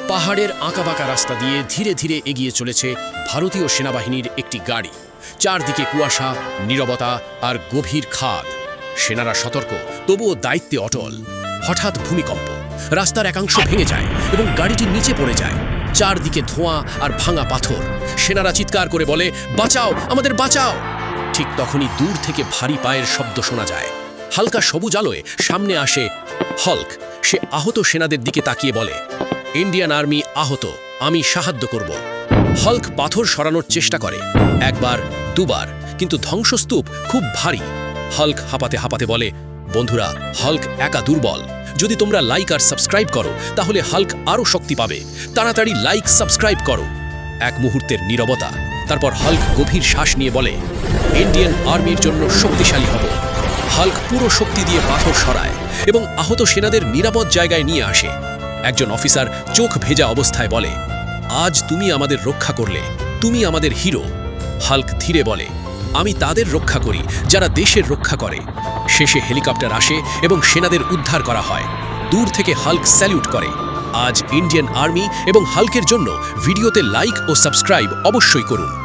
পাহাড়ের আঁকাবাঁকা রাস্তা দিয়ে ধীরে ধীরে এগিয়ে চলেছে ভারতীয় সেনাবাহিনীর একটি গাড়ি। চারদিকে কুয়াশা, নীরবতা আর গভীর খাদ। সেনারা সতর্ক, তবুও দায়িত্বে অটল। হঠাৎ ভূমিকম্প, রাস্তার একাংশ ভেঙে যায় এবং গাড়িটি নিচে পড়ে যায়। চারদিকে ধোঁয়া আর ভাঙা পাথর। সেনারা চিৎকার করে বলে, বাঁচাও, আমাদের বাঁচাও। ঠিক তখনই দূর থেকে ভারী পায়ের শব্দ শোনা যায়। হালকা সবুজ আলোয় সামনে আসে হল্ক। সে আহত সেনাদের দিকে তাকিয়ে বলে, ইন্ডিয়ান আর্মি আহত, আমি সাহায্য করব। হল্ক পাথর সরানোর চেষ্টা করে, একবার দুবার, কিন্তু ধ্বংসস্তূপ খুব ভারী। হল্ক হাঁপাতে হাঁপাতে বলে, বন্ধুরা, হল্ক একা দুর্বল। যদি তোমরা লাইক আর সাবস্ক্রাইব করো তাহলে হল্ক আরও শক্তি পাবে। তাড়াতাড়ি লাইক সাবস্ক্রাইব করো। এক মুহূর্তের নীরবতা, তারপর হল্ক গভীর শ্বাস নিয়ে বলে, ইন্ডিয়ান আর্মির জন্য শক্তিশালী হব। হল্ক পুরো শক্তি দিয়ে পাথর সরায় এবং আহত সেনাদের নিরাপদ জায়গায় নিয়ে আসে। একজন অফিসার চোখ ভেজা অবস্থায় বলে, আজ তুমি আমাদের রক্ষা করলে, তুমি আমাদের হিরো। হল্ক ধীরে বলে, আমি তাদের রক্ষা করি যারা দেশের রক্ষা করে। শেষে হেলিকপ্টার আসে এবং সেনাদের উদ্ধার করা হয়। দূর থেকে হল্ক স্যালিউট করে। আজ ইন্ডিয়ান আর্মি এবং হল্কের জন্য ভিডিওতে লাইক ও সাবস্ক্রাইব অবশ্যই করুন।